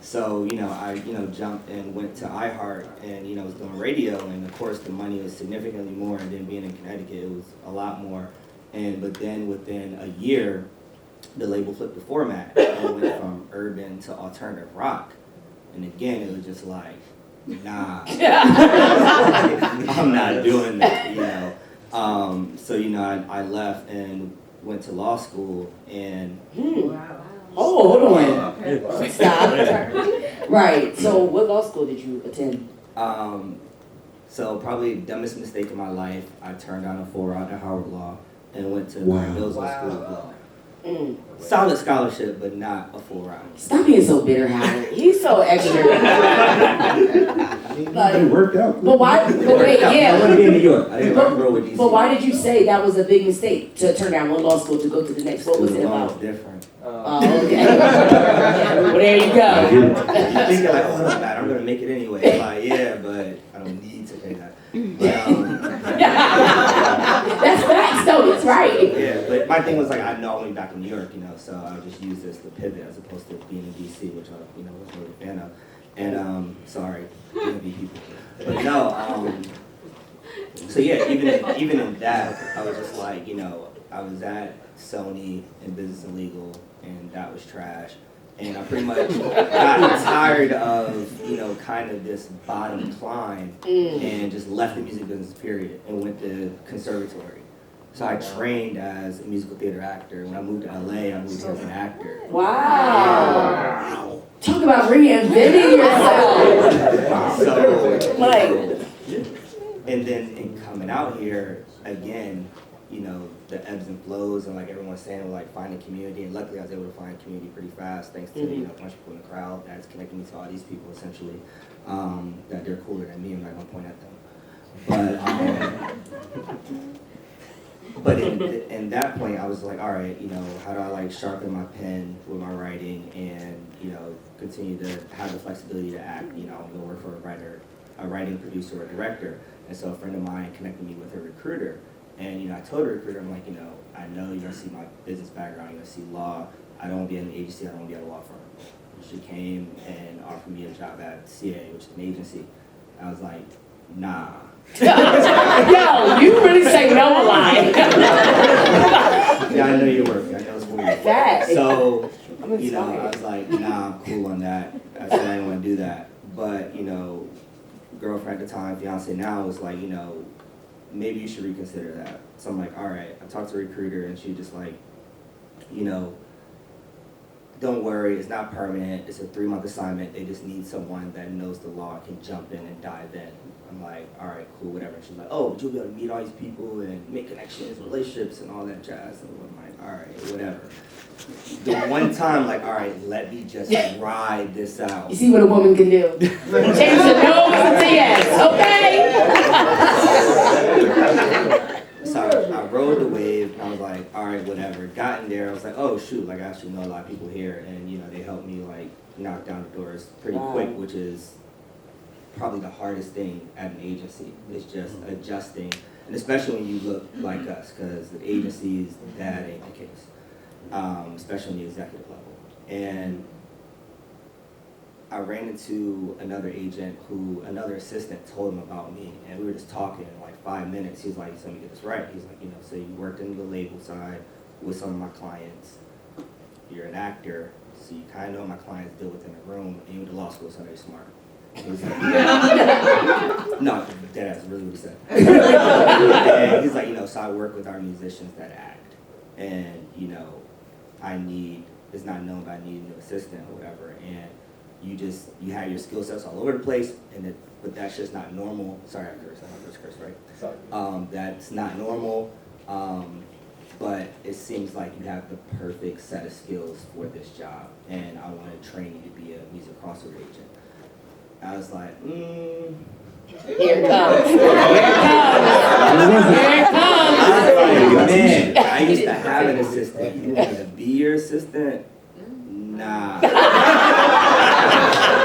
So, I, jumped and went to iHeart and, was doing radio. And of course, the money was significantly more. And then being in Connecticut, it was a lot more. But then within a year, the label flipped the format and went from urban to alternative rock. And again, it was just like, nah, I'm not doing that, So, I left and went to law school and... Wow. Oh, hold on. Okay. Stop. Right. So what law school did you attend? So probably the dumbest mistake of my life, I turned down a full ride at Howard Law and went to Mills School of Law. Solid scholarship, but not a full ride. Stop being so bitter, Howard. He's so extra. It worked out. But why? But wait, yeah. I want to be in New York. I didn't want to grow with DC. But why did you say that was a big mistake to turn down one law school to go to the next? What was it about? Different. Oh, okay. Well, there you go. You think you're like, oh, no, man, I'm going to make it anyway. Like, yeah, but I don't need to pay that. But, that's facts, though. It's right. Yeah, but my thing was like, I know I'm going to be back in New York, so I would just use this to pivot as opposed to being in DC, which I, wasn't really a fan of. And, sorry, DMV people. But no, so yeah, even in that, I was just like, I was at Sony in business and legal, and that was trash. And I pretty much got tired of, kind of this bottom climb and just left the music business, period, and went to conservatory. So I trained as a musical theater actor. When I moved to LA, I moved here as an actor. Wow. Talk about reinventing yourself. So, like, and then in coming out here, again, the ebbs and flows, and like everyone's saying, like finding community, and luckily I was able to find community pretty fast thanks to a bunch of people in the crowd that's connecting me to all these people essentially, that they're cooler than me. I'm not gonna point at them, but in that point I was like, all right, how do I like sharpen my pen with my writing and continue to have the flexibility to act. I'm gonna work for a writing producer or a director, and so a friend of mine connected me with a recruiter. And, I told the recruiter, I'm like, I know you're going to see my business background, you're going to see law. I don't want to be at an agency, I don't want to be at a law firm. She came and offered me a job at CA, which is an agency. I was like, nah. Yo, you really say no a lot. Yeah, I know you're working, I know it's weird. That. So, I was like, nah, I'm cool on that. I said I didn't want to do that. But, girlfriend at the time, fiance now, was like, maybe you should reconsider that. So I'm like, all right. I talked to a recruiter, and she just like, don't worry, it's not permanent. It's a 3-month assignment. They just need someone that knows the law, can jump in and dive in. I'm like, all right, cool, whatever. And she's like, oh, but you'll be able to meet all these people and make connections, relationships, and all that jazz. And I'm like, all right, whatever. The one time, like, all right, let me just ride this out. You see what a woman can do? Change the no to yes, okay? So I rode the wave, and I was like, all right, whatever. Got in there, I was like, oh shoot, like I actually know a lot of people here, and they helped me like knock down the doors pretty quick, which is probably the hardest thing at an agency. It's just adjusting, and especially when you look like us, because the agencies, that ain't the case, especially on the executive level. And I ran into another agent who another assistant told him about me, and we were just talking in like 5 minutes. He was like, so let me get this right. He's like, so you worked in the label side with some of my clients. You're an actor, so you kind of know my clients deal within the room, and you went to law school, so they're smart. He was like, no, that's really what he said. And he's like, so I work with our musicians that act, and it's not known, but I need a new assistant or whatever, and you have your skill sets all over the place, but that's just not normal. Sorry, I cursed. I don't curse, right? Sorry. That's not normal, but it seems like you have the perfect set of skills for this job, and I want to train you to be a music crossover agent. I was like, Here it comes. Here it comes. I was like, man, I used to have an assistant. You want to be your assistant? Nah.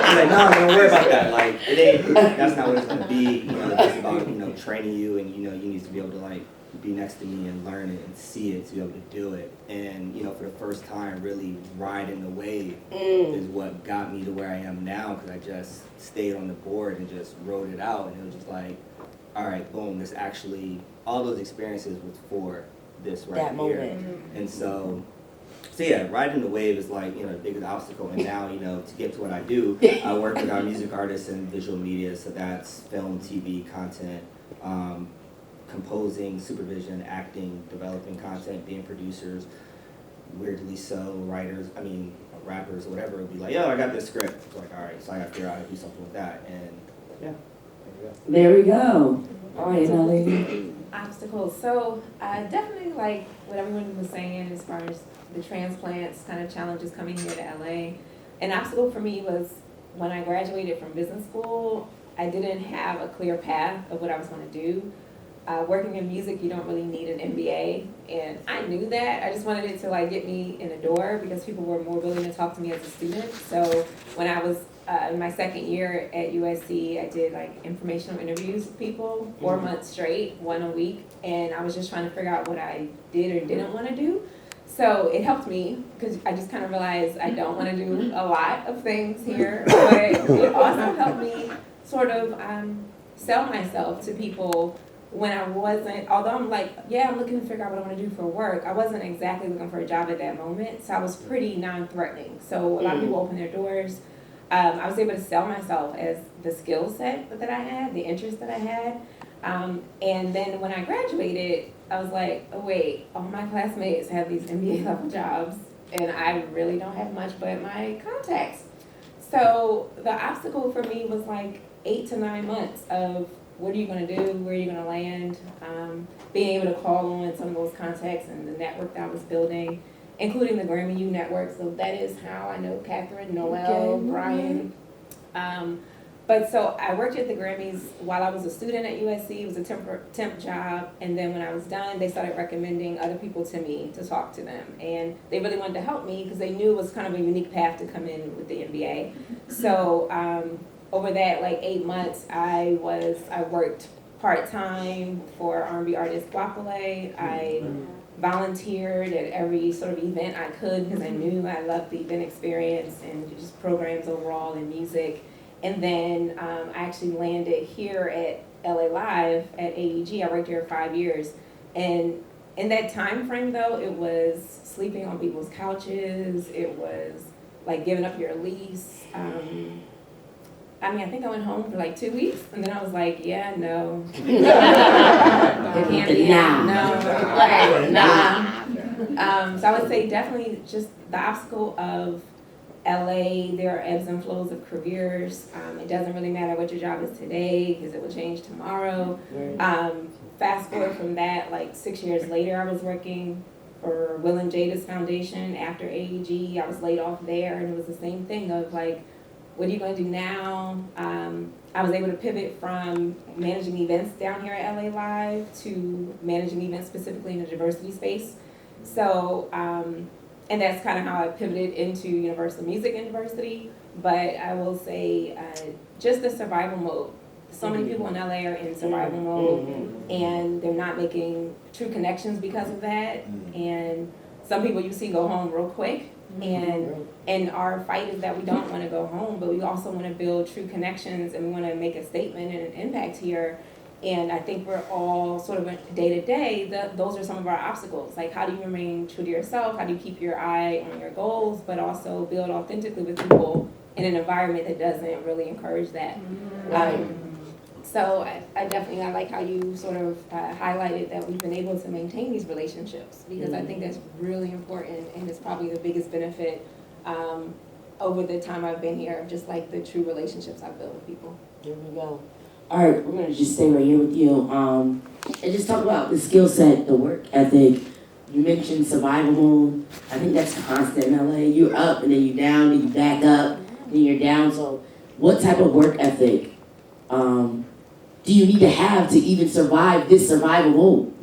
I'm like, no, don't worry about that. Like, that's not what it's gonna be. It's about, training you, and you need to be able to like be next to me and learn it and see it, to be able to do it. And, you know, for the first time, really riding the wave is what got me to where I am now, because I just stayed on the board and just wrote it out. And it was just like, all right, boom, this actually, all those experiences was for this right That here. moment. And so yeah, riding the wave is like, you know, the biggest obstacle. And now, you know, to get to what I do, I work with our music artists and visual media. So that's film, TV, content, composing, supervision, acting, developing content, being producers, weirdly so, writers, rappers or whatever, would be like, yo, I got this script. It's like, all right, so I got to figure out how to do something with that. And yeah, there we go. All right, now lady. Obstacles. So definitely like what everyone was saying as far as the transplants kind of challenges coming here to LA. An obstacle for me was when I graduated from business school, I didn't have a clear path of what I was going to do. Working in music, you don't really need an MBA, and I knew that. I just wanted it to like get me in the door because people were more willing to talk to me as a student. So when I was in my second year at USC, I did like informational interviews with people 4 months straight, one a week, and I was just trying to figure out what I did or didn't want to do. So it helped me because I just kind of realized I don't want to do a lot of things here, but it also helped me sort of sell myself to people when I wasn't, although I'm like, yeah, I'm looking to figure out what I want to do for work, I wasn't exactly looking for a job at that moment, so I was pretty non-threatening. So a lot of people opened their doors. I was able to sell myself as the skill set that I had, the interest that I had. And then when I graduated, I was like, oh wait, all my classmates have these MBA level jobs, and I really don't have much but my contacts. So the obstacle for me was like 8 to 9 months of what are you going to do, where are you going to land, being able to call on some of those contacts and the network that I was building, including the Grammy U network. So that is how I know Catherine, Noel, Brian. But so I worked at the Grammys while I was a student at USC. It was a temp job. And then when I was done, they started recommending other people to me to talk to them. And they really wanted to help me because they knew it was kind of a unique path to come in with the MBA. So over that like 8 months, I worked part-time for R&B artist Guapole. I volunteered at every sort of event I could because I knew I loved the event experience and just programs overall and music. And then I actually landed here at LA Live at AEG. I worked here 5 years. And in that time frame though, it was sleeping on people's couches. It was like giving up your lease. I think I went home for like 2 weeks, and then I was like, yeah, no. It can't be. No. So I would say definitely just the obstacle of LA, there are ebbs and flows of careers. It doesn't really matter what your job is today because it will change tomorrow. Fast forward from that, like 6 years later, I was working for Will and Jada's foundation after AEG. I was laid off there, and it was the same thing of like, what are you going to do now? I was able to pivot from managing events down here at LA Live to managing events specifically in the diversity space. So, and that's kind of how I pivoted into Universal Music University. But I will say, just the survival mode. So many people in LA are in survival mode, and they're not making true connections because of that. And some people you see go home real quick. And our fight is that we don't want to go home, but we also want to build true connections, and we want to make a statement and an impact here. And I think we're all sort of day to day, those are some of our obstacles. Like, how do you remain true to yourself? How do you keep your eye on your goals, but also build authentically with people in an environment that doesn't really encourage that? So I definitely like how you sort of highlighted that we've been able to maintain these relationships, because I think that's really important, and it's probably the biggest benefit over the time I've been here, just like the true relationships I've built with people. There we go. All right, we're going to just stay right here with you and just talk about the skill set, the work ethic. You mentioned survival mode. I think that's constant in LA. You're up and then you're down and you back up and you're down. So what type of work ethic do you need to have to even survive this survival mode?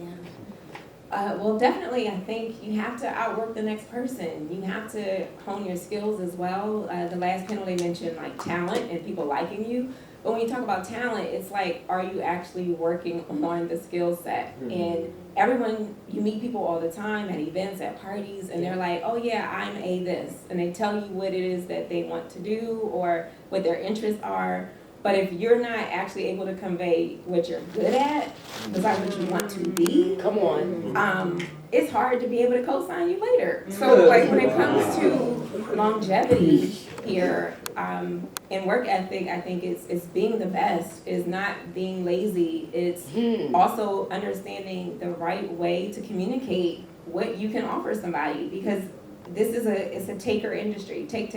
Well, definitely, I think you have to outwork the next person. You have to hone your skills as well. The last panel they mentioned like talent and people liking you. But when you talk about talent, it's like, are you actually working on the skill set? And everyone, you meet people all the time at events, at parties, and they're like, oh yeah, I'm a this. And they tell you what it is that they want to do or what their interests are. But if you're not actually able to convey what you're good at, besides what you want to be, Come on. it's hard to be able to co-sign you later. So like when it comes to longevity here, and work ethic, I think it's being the best, is not being lazy. It's also understanding the right way to communicate what you can offer somebody, because this is it's a taker industry. Take.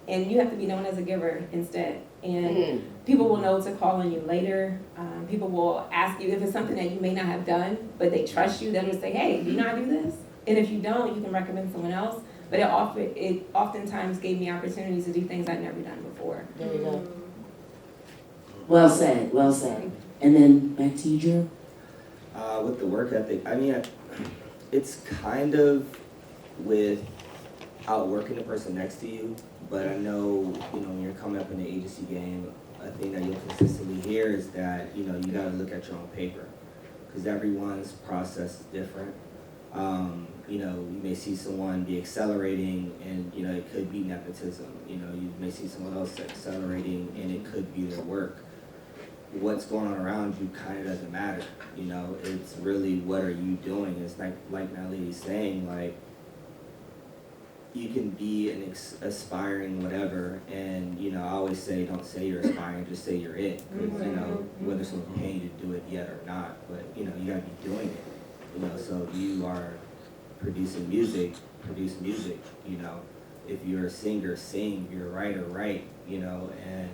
And you have to be known as a giver instead. And people will know to call on you later. People will ask you if it's something that you may not have done, but they trust you. They'll just say, hey, do you not do this? And if you don't, you can recommend someone else. But it oftentimes gave me opportunities to do things I'd never done before. There you go. Well said, well said. And then back to you, Drew. With the work ethic, I mean, it's kind of with outworking the person next to you, but I know, when you're coming up in the agency game, a thing that you'll consistently hear is that, you gotta look at your own paper, because everyone's process is different. You may see someone be accelerating and, it could be nepotism. You may see someone else accelerating and it could be their work. What's going on around you kind of doesn't matter. It's really, what are you doing? It's like Natalie's saying, like, you can be an aspiring whatever, and, I always say, don't say you're aspiring, just say you're it. Because, whether someone's paying you to do it yet or not, but, you gotta be doing it. So if you are producing music, produce music, If you're a singer, sing. If you're a writer, write, and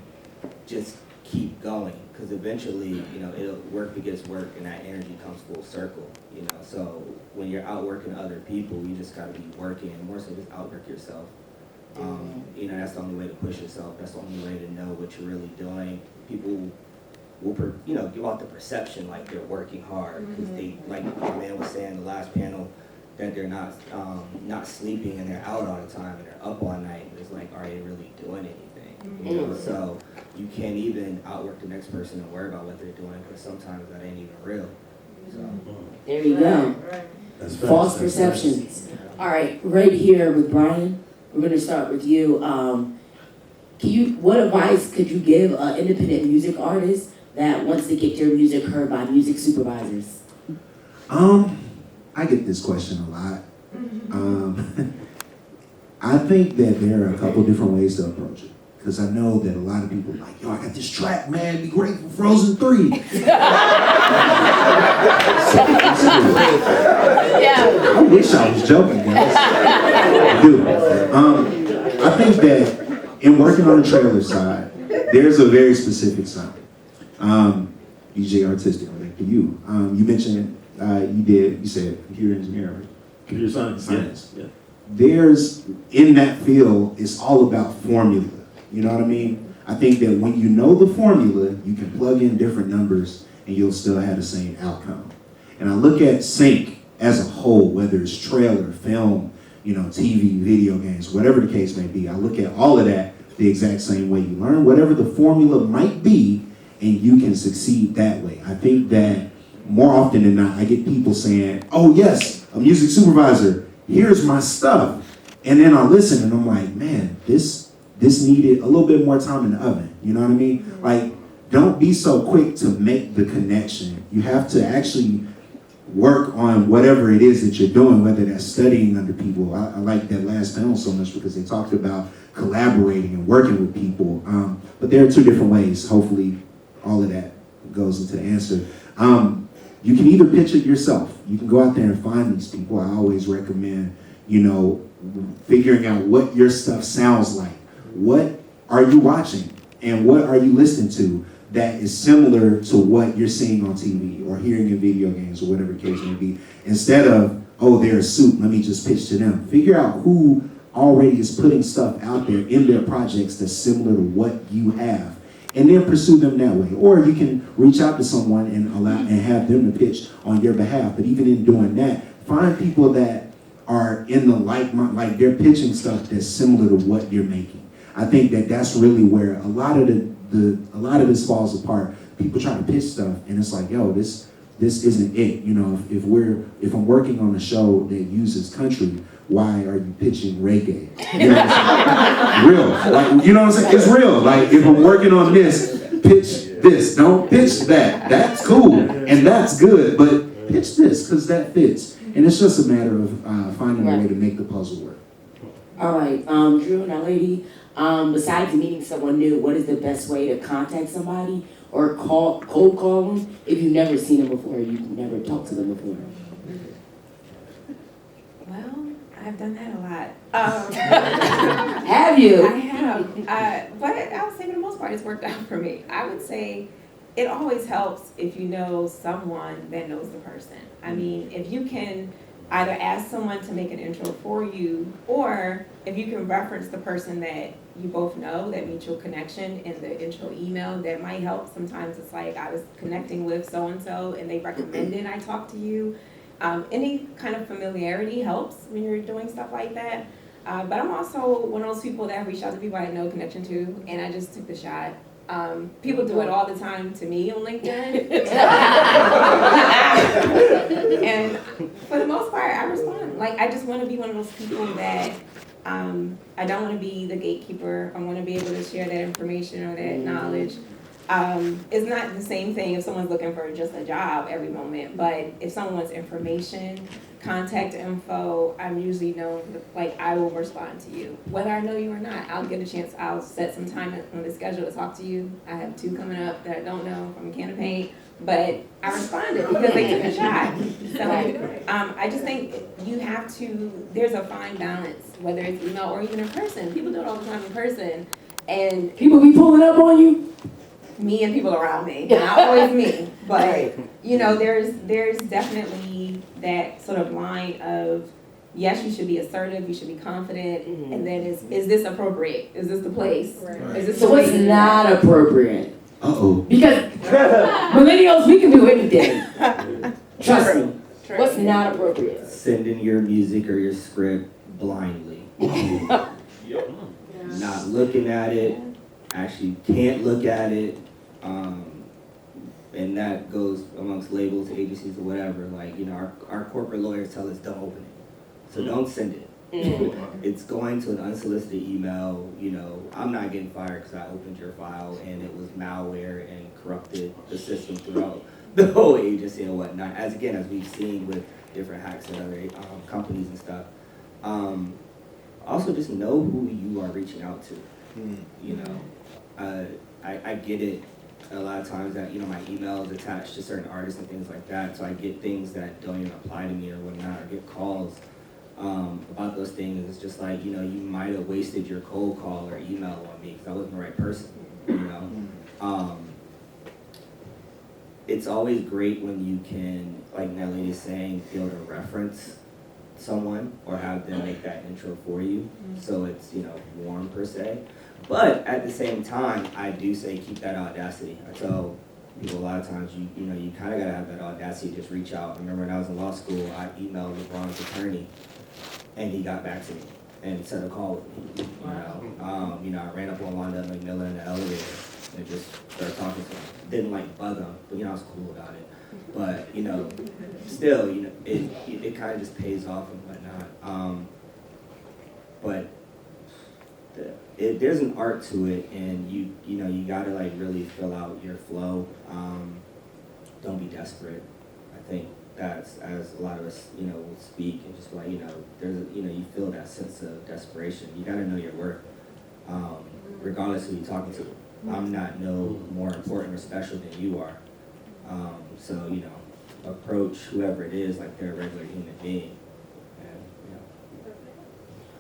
just keep going. Because eventually, work begets work, and that energy comes full circle, So when you're outworking other people, you just gotta be working, and more so just outwork yourself. That's the only way to push yourself. That's the only way to know what you're really doing. People will, give out the perception like they're working hard, because they, like my man was saying in the last panel, that they're not sleeping and they're out all the time and they're up all night. It's like, are they really doing anything? So you can't even outwork the next person and worry about what they're doing, because sometimes that ain't even real. So there you go. That's False perceptions. All right, right here with Brian. We're gonna start with you. What advice could you give an independent music artist that wants to get their music heard by music supervisors? I get this question a lot. I think that there are a couple different ways to approach it. Because I know that a lot of people are like, yo, I got this track, man, it'd be great for Frozen 3. I wish I was joking, guys. I do. I think that in working on the trailer side, there's a very specific sound. DJ Artistic, like for you. You mentioned, you said computer engineer, right? Computer science. Yeah. There's, in that field, it's all about formula. You know what I mean? I think that when you know the formula, you can plug in different numbers and you'll still have the same outcome. And I look at sync as a whole, whether it's trailer, film, TV, video games, whatever the case may be. I look at all of that the exact same way. You learn whatever the formula might be and you can succeed that way. I think that more often than not, I get people saying, oh yes, a music supervisor, here's my stuff. And then I listen and I'm like, man, this needed a little bit more time in the oven. You know what I mean? Like, don't be so quick to make the connection. You have to actually work on whatever it is that you're doing, whether that's studying under people. I like that last panel so much because they talked about collaborating and working with people. But there are two different ways. Hopefully all of that goes into the answer. You can either pitch it yourself. You can go out there and find these people. I always recommend, figuring out what your stuff sounds like. What are you watching and what are you listening to that is similar to what you're seeing on TV or hearing in video games or whatever the case may be? Instead of, oh, they're a suit, let me just pitch to them. Figure out who already is putting stuff out there in their projects that's similar to what you have, and then pursue them that way. Or you can reach out to someone and have them to pitch on your behalf. But even in doing that, find people that are in the like they're pitching stuff that's similar to what you're making. I think that that's really where a lot of a lot of this falls apart. People try to pitch stuff, and it's like, yo, this isn't it. You know, if I'm working on a show that uses country, why are you pitching reggae? You know what I'm saying? Real, like, you know what I'm saying? It's real. Like, if I'm working on this, pitch this. Don't pitch that. That's cool and that's good, but pitch this because that fits. And it's just a matter of finding a way to make the puzzle work. All right, Drew, now lady, besides meeting someone new, what is the best way to contact somebody or cold call them if you've never seen them before, you've never talked to them before? Well, I've done that a lot. Have you? I have, but I would say for the most part it's worked out for me. I would say it always helps if you know someone that knows the person. I mean, if you can either ask someone to make an intro for you, or if you can reference the person that you both know, that mutual connection in the intro email, that might help. Sometimes it's like, I was connecting with so-and-so and they recommended I talk to you. Any kind of familiarity helps when you're doing stuff like that. But I'm also one of those people that reach out to people I have no connection to, and I just took the shot. People do it all the time to me on LinkedIn. And for the most part, I respond. Like, I just want to be one of those people that I don't want to be the gatekeeper. I want to be able to share that information or that knowledge. It's not the same thing if someone's looking for just a job every moment, but if someone wants information, contact info, I'm usually known, like, I will respond to you. Whether I know you or not, I'll get a chance, I'll set some time on the schedule to talk to you. I have 2 coming up that I don't know from a can of paint, but I responded because they took a shot. So I just think you have to, there's a fine balance, whether it's email or even in person. People do it all the time in person, and People be pulling up on you? me and people around me, not always me, but you know, there's definitely that sort of line of, yes, you should be assertive, you should be confident, and then is this appropriate? Is this the place? Right. Is this So the what's way? not appropriate? Uh-oh. Because millennials, we can do anything. Trust me. True. What's not appropriate? Send in your music or your script blindly. Not looking at it, actually can't look at it, and that goes amongst labels, agencies, or whatever. Like, you know, our corporate lawyers tell us don't open it, so don't send it. It's going to an unsolicited email. You know, I'm not getting fired because I opened your file and it was malware and corrupted the system throughout the whole agency and whatnot. As we've seen with different hacks and other companies and stuff. Also, just know who you are reaching out to. You know, I get it a lot of times that, you know, my email is attached to certain artists and things like that, so I get things that don't even apply to me or whatnot, or get calls about those things. It's just like, you know, you might have wasted your cold call or email on me because I wasn't the right person, you know. It's always great when you can, like that lady is saying, be able to reference someone or have them make that intro for you, so it's, you know, warm per se. But at the same time, I do say keep that audacity. I tell people a lot of times, you know, you kind of gotta have that audacity to just reach out. I remember when I was in law school, I emailed LeBron's attorney, and he got back to me and set a call with me. You know, I ran up on Wanda McMillan in the elevator and just started talking to him. Didn't like bug him, but you know, I was cool about it. But you know, still, you know, it kind of just pays off and whatnot. But there's an art to it, and you know, you gotta like really fill out your flow. Don't be desperate. I think that's, as a lot of us, you know, will speak and just like, you know, you know, you feel that sense of desperation. You gotta know your worth, regardless of who you're talking to. I'm not no more important or special than you are. So, you know, approach whoever it is like they're a regular human being. And, you know.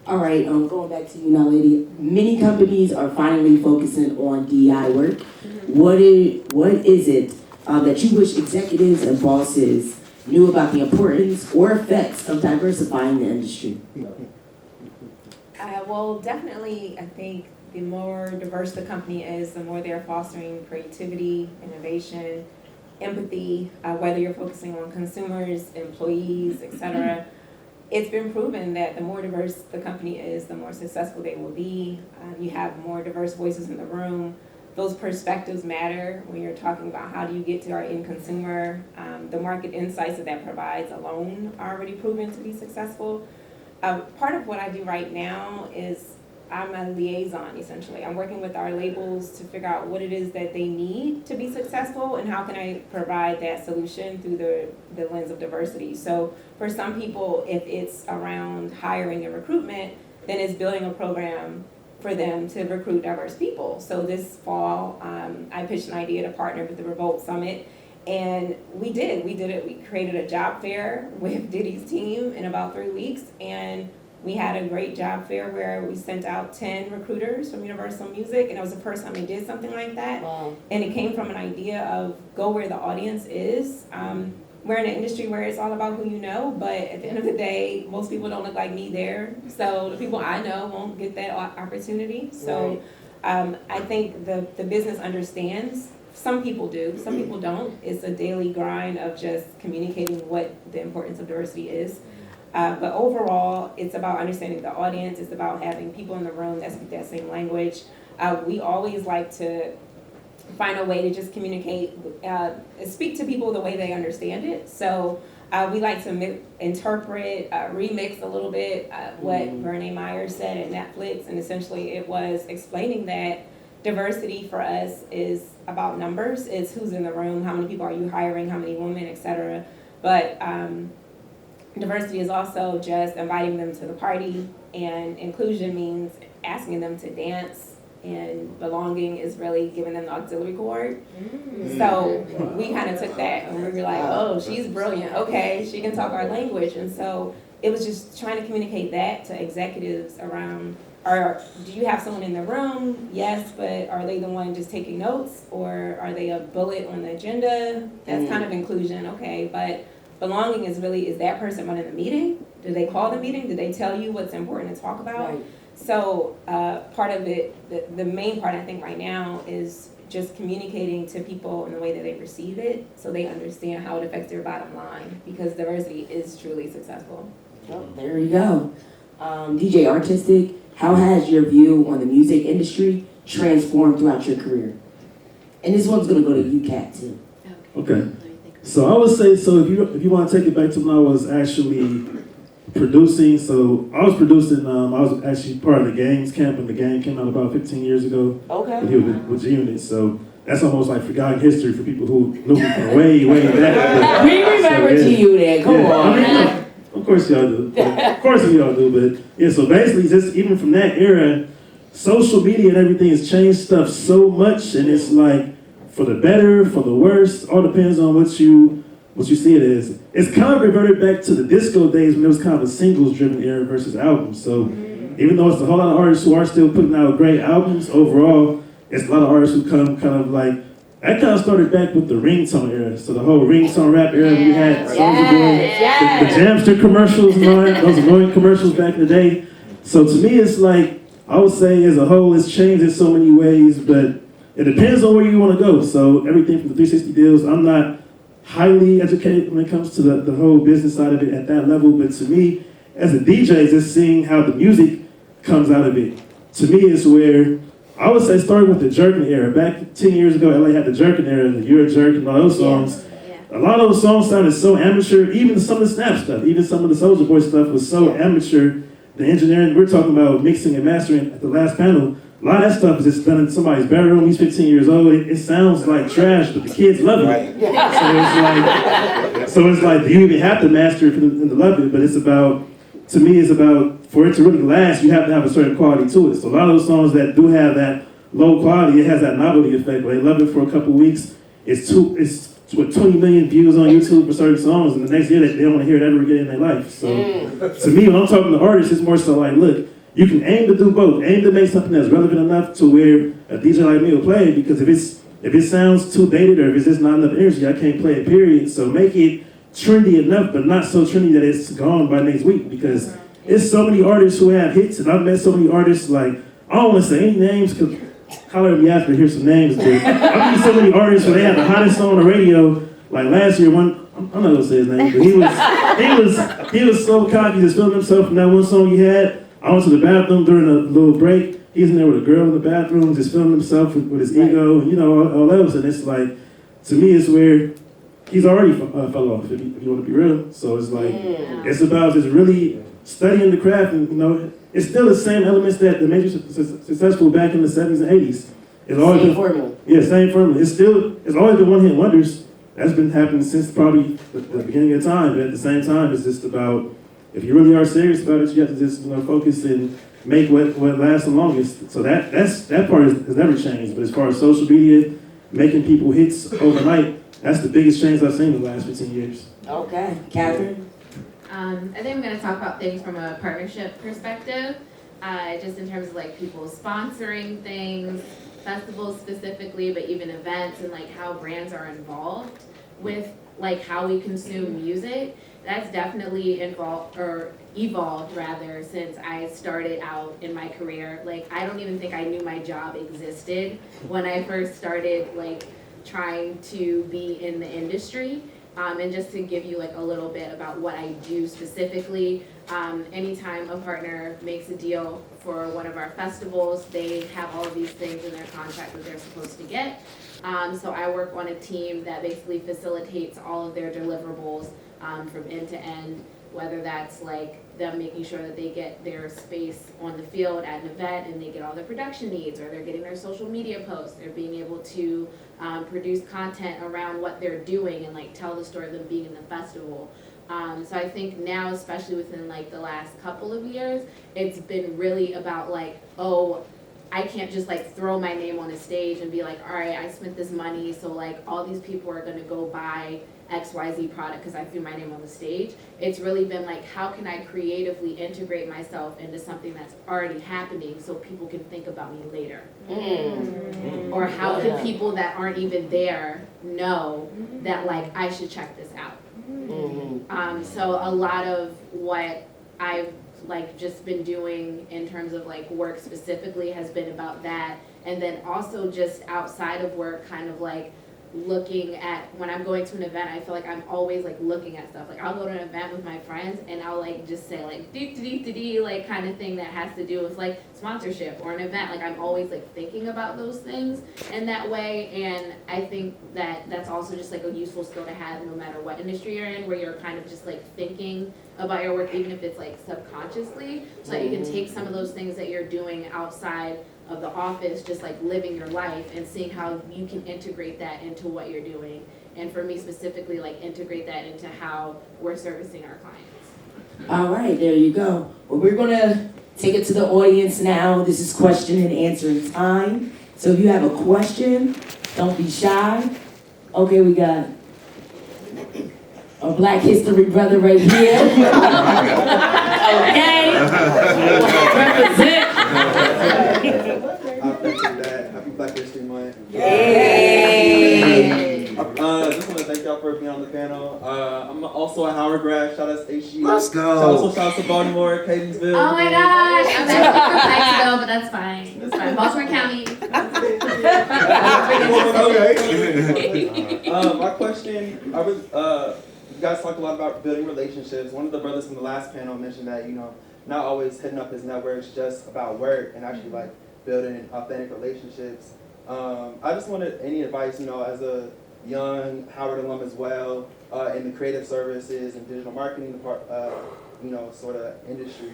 All right, going back to you now, lady. Many companies are finally focusing on DEI work. What is it that you wish executives and bosses knew about the importance or effects of diversifying the industry? Well, definitely, I think the more diverse the company is, the more they're fostering creativity, innovation, empathy, whether you're focusing on consumers, employees, etc. it's been proven that the more diverse the company is, the more successful they will be. You have more diverse voices in the room. Those perspectives matter when you're talking about how do you get to our end consumer. The market insights that provides alone are already proven to be successful. Part of what I do right now is I'm a liaison, essentially. I'm working with our labels to figure out what it is that they need to be successful and how can I provide that solution through the lens of diversity. So for some people, if it's around hiring and recruitment, then it's building a program for them to recruit diverse people. So this fall, I pitched an idea to partner with the Revolt Summit, and we did it. We created a job fair with Diddy's team in about 3 weeks, and we had a great job fair where we sent out 10 recruiters from Universal Music, and it was the first time they did something like that. Wow. And it came from an idea of go where the audience is. We're in an industry where it's all about who you know, but at the end of the day, most people don't look like me there. So the people I know won't get that opportunity. So I think the business understands. Some people do, some people don't. It's a daily grind of just communicating what the importance of diversity is. But overall, it's about understanding the audience. It's about having people in the room that speak that same language. We always like to find a way to just communicate, speak to people the way they understand it. So we like to interpret, remix a little bit what Bernie Myers said at Netflix. And essentially it was explaining that diversity for us is about numbers. It's who's in the room, how many people are you hiring, how many women, et cetera. But diversity is also just inviting them to the party, and inclusion means asking them to dance, and belonging is really giving them the auxiliary cord. So we kind of took that and we were like, oh, she's brilliant. Okay, she can talk our language. And so it was just trying to communicate that to executives around, or do you have someone in the room? Yes, but are they the one just taking notes, or are they a bullet on the agenda? That's kind of inclusion, okay, but belonging is really, is that person running the meeting? Do they call the meeting? Do they tell you what's important to talk about? Right. So part of it, the main part I think right now is just communicating to people in the way that they receive it so they understand how it affects their bottom line, because diversity is truly successful. Oh, there you go. DJ Artistic, how has your view on the music industry transformed throughout your career? And this one's gonna go to you, Kat, too. Okay. So I would say, so if you want to take it back to when I was actually producing, so I was producing, I was actually part of the Games camp, and the game came out about 15 years ago. Okay. With G-Unit, so that's almost like forgotten history for people who knew me from way back. We remember G-Unit, come on. I mean, of course y'all do. Of course y'all do, but yeah, so basically just even from that era, social media and everything has changed stuff so much, and it's like, for the better, for the worse, all depends on what you see it as. It's kind of reverted back to the disco days when it was kind of a singles-driven era versus albums. So even though it's a whole lot of artists who are still putting out great albums, overall, it's a lot of artists who come kind of like, that kind of started back with the ringtone era. So the whole ringtone rap era, we had Soulja Boy, the Jamster commercials and all that, those annoying commercials back in the day. So to me, it's like, I would say as a whole, it's changed in so many ways, but it depends on where you want to go. So everything from the 360 deals, I'm not highly educated when it comes to the whole business side of it at that level, but to me, as a DJ, just seeing how the music comes out of it, to me is where, I would say starting with the jerking era. Back 10 years ago, LA had the jerking era, the You're a Jerk and all those songs. A lot of those songs sounded so amateur, even some of the Snap stuff, even some of the Soulja Boy stuff was so amateur. The engineering, we're talking about mixing and mastering at the last panel, a lot of that stuff is just done in somebody's bedroom. He's 15 years old. It sounds like trash, but the kids love it. Right. So it's like, do you even have to master it for them to love it? But it's about, to me, it's about, for it to really last, you have to have a certain quality to it. So a lot of those songs that do have that low quality, it has that novelty effect. Where they love it for a couple weeks. It's 20 million views on YouTube for certain songs, and the next year they don't want to hear it ever again in their life. So to me, when I'm talking to artists, it's more so like, look, you can aim to do both. Aim to make something that's relevant enough to where a DJ like me will play it, because if it sounds too dated or if it's just not enough energy, I can't play it, period. So make it trendy enough, but not so trendy that it's gone by next week, because there's so many artists who have hits, and I've met so many artists, like, I don't want to say any names, because holler at me after, hear some names, but I've met so many artists where they have the hottest song on the radio, Like last year, I'm not gonna say his name, but he was so cocky, just feeling himself from that one song he had. I went to the bathroom during a little break. He's in there with a girl in the bathroom, just feeling himself with his ego, and all else. And it's like, to me, it's where he's already fell off, if you want to be real. So it's like, it's about just really studying the craft, and it's still the same elements that made you successful back in the 70s and 80s. It's always Same formula. Yeah, same formula. It's always been one-hit wonders. That's been happening since probably the beginning of time. But at the same time, it's just about, if you really are serious about it, you have to just focus and make what lasts the longest. So that part has never changed. But as far as social media, making people hits overnight, that's the biggest change I've seen in the last 15 years. Okay, Catherine? I think I'm going to talk about things from a partnership perspective, just in terms of like people sponsoring things, festivals specifically, but even events, and like how brands are involved with like how we consume music. That's definitely evolved rather since I started out in my career. Like I don't even think I knew my job existed when I first started like trying to be in the industry. And just to give you like a little bit about what I do specifically, anytime a partner makes a deal for one of our festivals, they have all of these things in their contract that they're supposed to get. So I work on a team that basically facilitates all of their deliverables from end to end, whether that's like them making sure that they get their space on the field at an event and they get all their production needs, or they're getting their social media posts, they're being able to produce content around what they're doing and like tell the story of them being in the festival. So I think now, especially within like the last couple of years, it's been really about like, oh, I can't just like throw my name on a stage and be like, all right, I spent this money, so like all these people are gonna go buy XYZ product because I threw my name on the stage. It's really been like, how can I creatively integrate myself into something that's already happening so people can think about me later? Or how can people that aren't even there know that like I should check this out? So a lot of what I've like just been doing in terms of like work specifically has been about that, and then also just outside of work, kind of like looking at, when I'm going to an event, I feel like I'm always like looking at stuff. Like I'll go to an event with my friends and I'll like just say like dee like kind of thing that has to do with like sponsorship or an event. Like I'm always like thinking about those things in that way, and I think that that's also just like a useful skill to have no matter what industry you're in, where you're kind of just like thinking about your work, even if it's like subconsciously, so that you can take some of those things that you're doing outside of the office, just like living your life and seeing how you can integrate that into what you're doing. And for me specifically, like integrate that into how we're servicing our clients. All right, there you go. Well, we're gonna take it to the audience now. This is question and answering time. So if you have a question, don't be shy. Okay, we got a Black History brother right here. Okay. Represent. Happy Black History Month. Yay! Just want to thank y'all for being on the panel. I'm also a Howard grad. Shout out to HG. Let's go. Also shout out to Baltimore, Catonsville. Oh my gosh, I'm actually from Pikesville, but that's fine. That's fine. Baltimore County. Okay. My question, you guys talk a lot about building relationships. One of the brothers from the last panel mentioned that, not always hitting up his networks just about work, and actually like building authentic relationships. I just wanted any advice, as a young Howard alum as well, in the creative services and digital marketing sort of industry.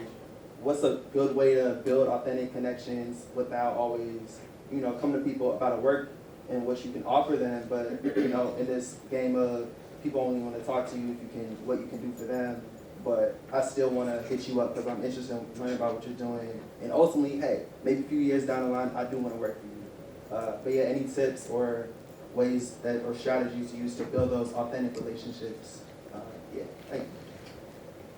What's a good way to build authentic connections without always, coming to people about a work and what you can offer them, but in this game of people only want to talk to you if what you can do for them. But I still want to hit you up because I'm interested in learning about what you're doing. And ultimately, hey, maybe a few years down the line, I do want to work for you. But yeah, any tips or ways or strategies you use to build those authentic relationships? Thank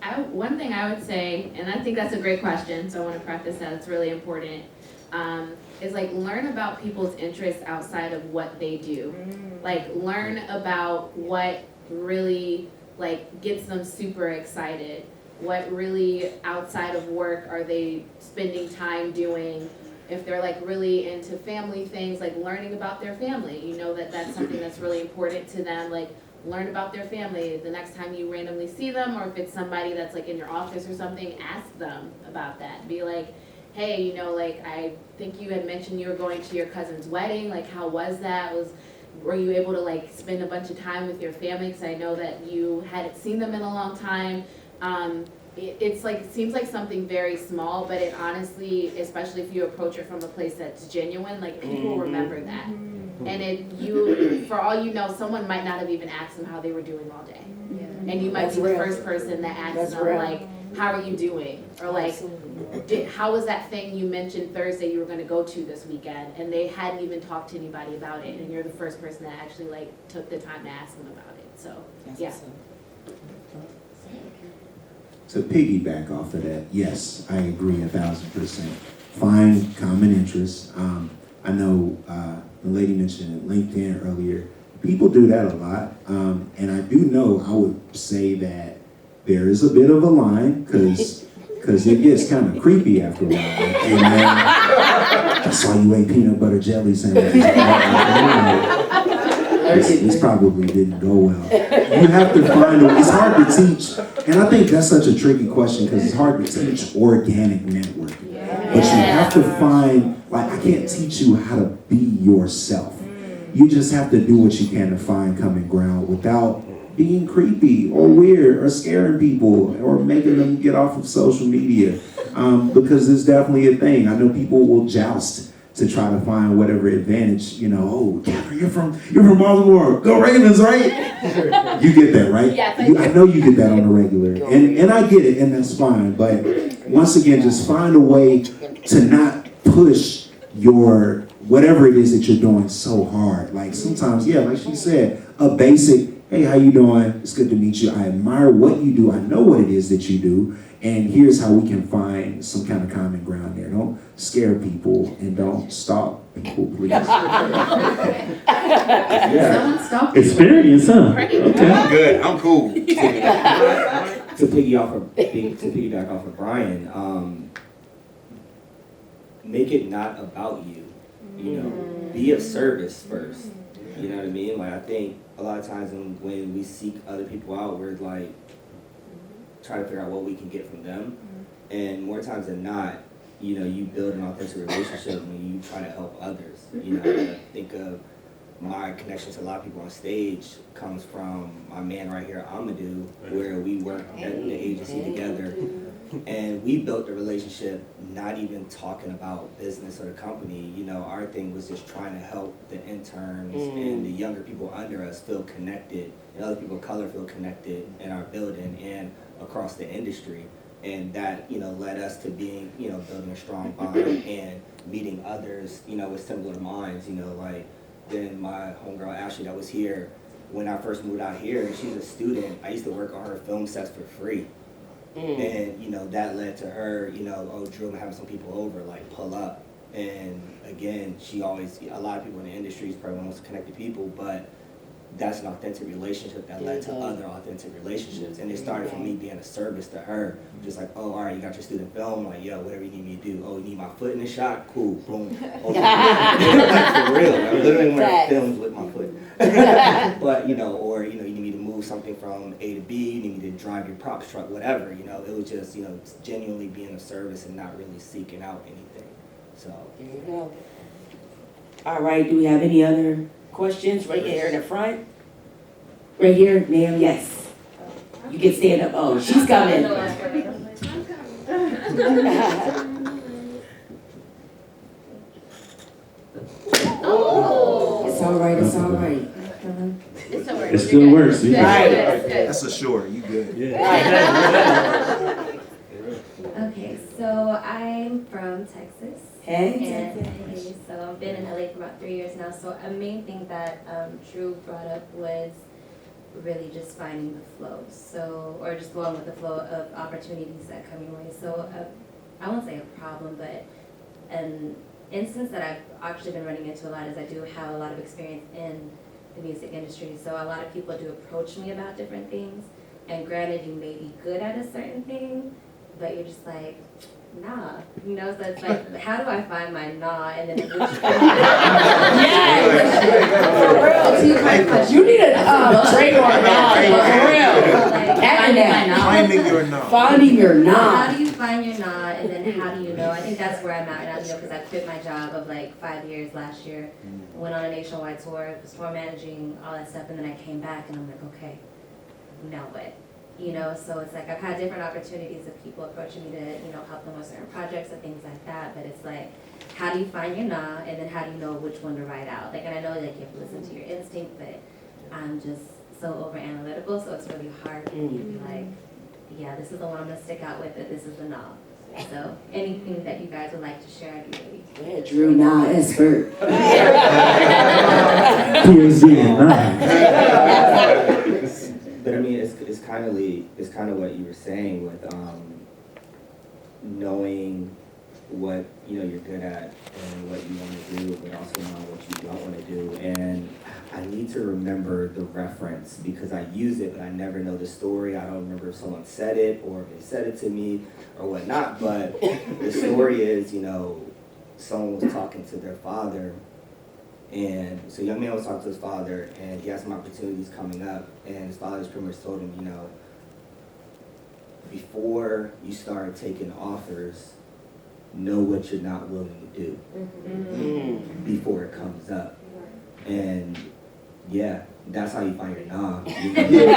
you. One thing I would say, and I think that's a great question, so I want to preface that, it's really important, is like learn about people's interests outside of what they do. Like learn about what really like gets them super excited. What really outside of work are they spending time doing? if they're like really into family things, like learning about their family, you know that that's something that's really important to them, like learn about their family the next time you randomly see them, or if it's somebody that's like in your office or something, ask them about that. Be like, hey, you know, like I think you had mentioned you were going to your cousin's wedding, like how was that? Were you able to like spend a bunch of time with your family? Because I know that you hadn't seen them in a long time. It's like, it seems like something very small, but it honestly, especially if you approach it from a place that's genuine, like people remember that. And for all you know, someone might not have even asked them how they were doing all day. And you might That's be real. the first person that asks That's them, real. like, how are you doing? Or like, how was that thing you mentioned Thursday you were gonna go to this weekend? And they hadn't even talked to anybody about it, and you're the first person that actually like took the time to ask them about it, so, yeah. To piggyback off of that, yes, I agree 1,000%. Find common interests. I know the lady mentioned LinkedIn earlier. People do that a lot, and I do know, I would say that there is a bit of a line, because it gets kind of creepy after a while. Like, hey man, I saw you ate peanut butter jelly sandwiches. This probably didn't go well. You have to find it's hard to teach, and I think that's such a tricky question because it's hard to teach organic networking. But you have to find, like, I can't teach you how to be yourself. You just have to do what you can to find common ground without being creepy or weird or scaring people or making them get off of social media. Because it's definitely a thing. I know people will joust to try to find whatever advantage, you know, oh, Catherine, you're from Baltimore, go Ravens, right? You get that, right? Yes, I know you get that on the regular, and I get it, and that's fine, but once again, just find a way to not push your, whatever it is that you're doing so hard. Like sometimes, yeah, like she said, a basic, hey, how you doing? It's good to meet you. I admire what you do. I know what it is that you do. And here's how we can find some kind of common ground there. Don't scare people and don't stalk people, please. Someone stop you. Experience, huh? Okay. I'm good. I'm cool. To piggyback off of Brian, make it not about you. You know, be of service first. You know what I mean? Like, I think a lot of times when we seek other people out, we're like trying to figure out what we can get from them. And more times than not, you know, you build an authentic relationship when you try to help others. You know, I think of my connection to a lot of people on stage comes from my man right here, Amadou, where we worked at the agency together. And we built the relationship not even talking about business or the company. You know, our thing was just trying to help the interns and the younger people under us feel connected, and other people of color feel connected in our building and across the industry. And that, you know, led us to being, you know, building a strong bond and meeting others, you know, with similar minds. You know, like then my homegirl Ashley that was here, when I first moved out here, and she's a student, I used to work on her film sets for free. And, you know, that led to her, you know, oh, Drew, I'm having some people over, like, pull up. And again, she always, a lot of people in the industry is probably most connected people, but that's an authentic relationship that led to other authentic relationships. And it started from me being a service to her. Just like, oh, all right, you got your student film, like, yo, whatever you need me to do. Oh, you need my foot in the shot? Cool, boom. Oh, like, for real. I literally went to films with my foot. But, you know, or, you know, you need me to move something from A to B, you need me to drive your props truck, whatever, you know. It was just, you know, genuinely being of service and not really seeking out anything. So. There you go. All right, do we have any other questions right here in the front? Right here, ma'am, yes. You can stand up. Oh, she's coming. Oh. It's all right, it's all right. It still works. It still works. Good. Right. Good. That's a sure. You good? Okay, so I'm from Texas. Hey. And so I've been in LA for about 3 years now. So a main thing that Drew brought up was really just finding the flow. So, or just going with the flow of opportunities that come your way. So I won't say a problem, but an instance that I've actually been running into a lot is I do have a lot of experience in the music industry. So a lot of people do approach me about different things. And granted, you may be good at a certain thing, but you're just like, nah, you know, so it's like, how do I find my nah, and then which You need a trademark now, for real. Adding that. Finding your now. Finding your How nah. do you find your nah, and then how do you know? I think that's where I'm at right now, you know, because I quit my job of like 5 years last year, went on a nationwide tour, was tour managing, all that stuff, and then I came back and I'm like, okay, now what? You know, so it's like I've had different opportunities of people approaching me to, you know, help them with certain projects and things like that, but it's like, how do you find your nah, and then how do you know which one to write out? Like, and I know like you have to listen to your instinct, but I'm just so over analytical, so it's really hard for me to be like, yeah, this is the one I'm gonna stick out with, and this is the nah. So anything that you guys would like to share, I'd be ready. Yeah, Drew, nah, expert. PhD in nah. But I mean, it's kind of what you were saying with knowing what you're good at and what you want to do, but also knowing what you don't want to do. And I need to remember the reference because I use it, but I never know the story. I don't remember if someone said it or if they said it to me or whatnot. But the story is, someone was talking to their father. And so a young man was talking to his father, and he had some opportunities coming up, and his father pretty much told him, before you start taking offers, know what you're not willing to do before it comes up. And yeah, that's how you find your nah. You're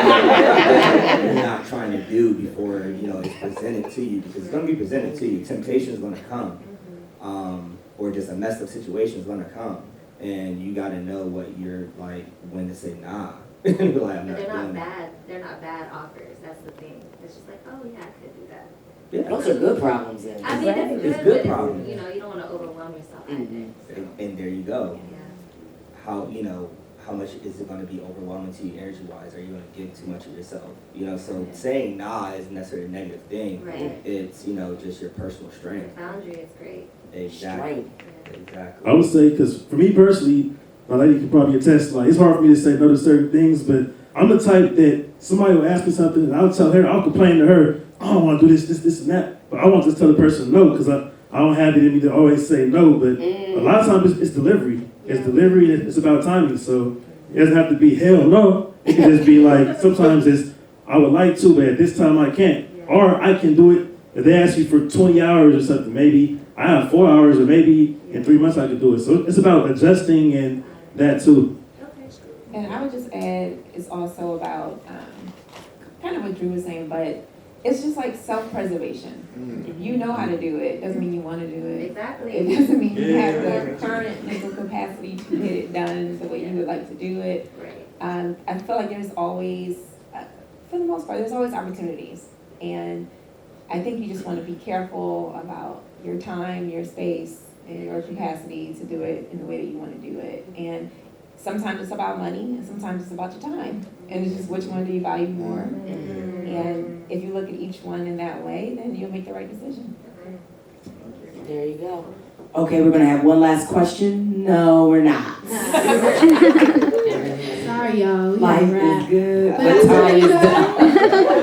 not trying to do before, it's presented to you, because it's going to be presented to you. Temptation is going to come, or just a messed up situation is going to come. And you got to know what you're like, when to say nah. Like, I'm But not they're not doing bad. They're not bad offers. That's the thing. It's just like, oh yeah, I could do that. Yeah. Those are good problems then. I mean, it's good, It's good but problems. you don't want to overwhelm yourself either. So, And there you go. yeah. How much is it going to be overwhelming to you energy-wise? Are you going to give too much of yourself? So saying nah isn't necessarily a negative thing. Right. It's, just your personal strength. Boundary is great. Exactly. Strength. Exactly. I would say, because for me personally, my lady can probably attest, like, it's hard for me to say no to certain things, but I'm the type that somebody will ask me something and I'll tell her, I'll complain to her, I don't want to do this, and that, but I want to tell the person no, because I don't have it in me to always say no, but a lot of times it's delivery. It's delivery, and it's about timing, so it doesn't have to be hell no. It can just be like, sometimes it's, I would like to, but at this time I can't. Or I can do it, if they ask you for 20 hours or something, maybe I have 4 hours, or maybe in 3 months I could do it. So it's about adjusting and that too. And I would just add, it's also about kind of what Drew was saying, but it's just like self-preservation. If you know how to do it, doesn't mean you want to do it. Exactly. It doesn't mean you have the current mental capacity to get it done the way you would like to do it. Right. I feel like there's always, for the most part, there's always opportunities. And I think you just want to be careful about your time, your space, and your capacity to do it in the way that you want to do it. And sometimes it's about money, and sometimes it's about your time. And it's just which one do you value more? And if you look at each one in that way, then you'll make the right decision. There you go. Okay, we're going to have one last question. No, we're not. Sorry, y'all. We Life gotta wrap. is good, But but I time is tell you done.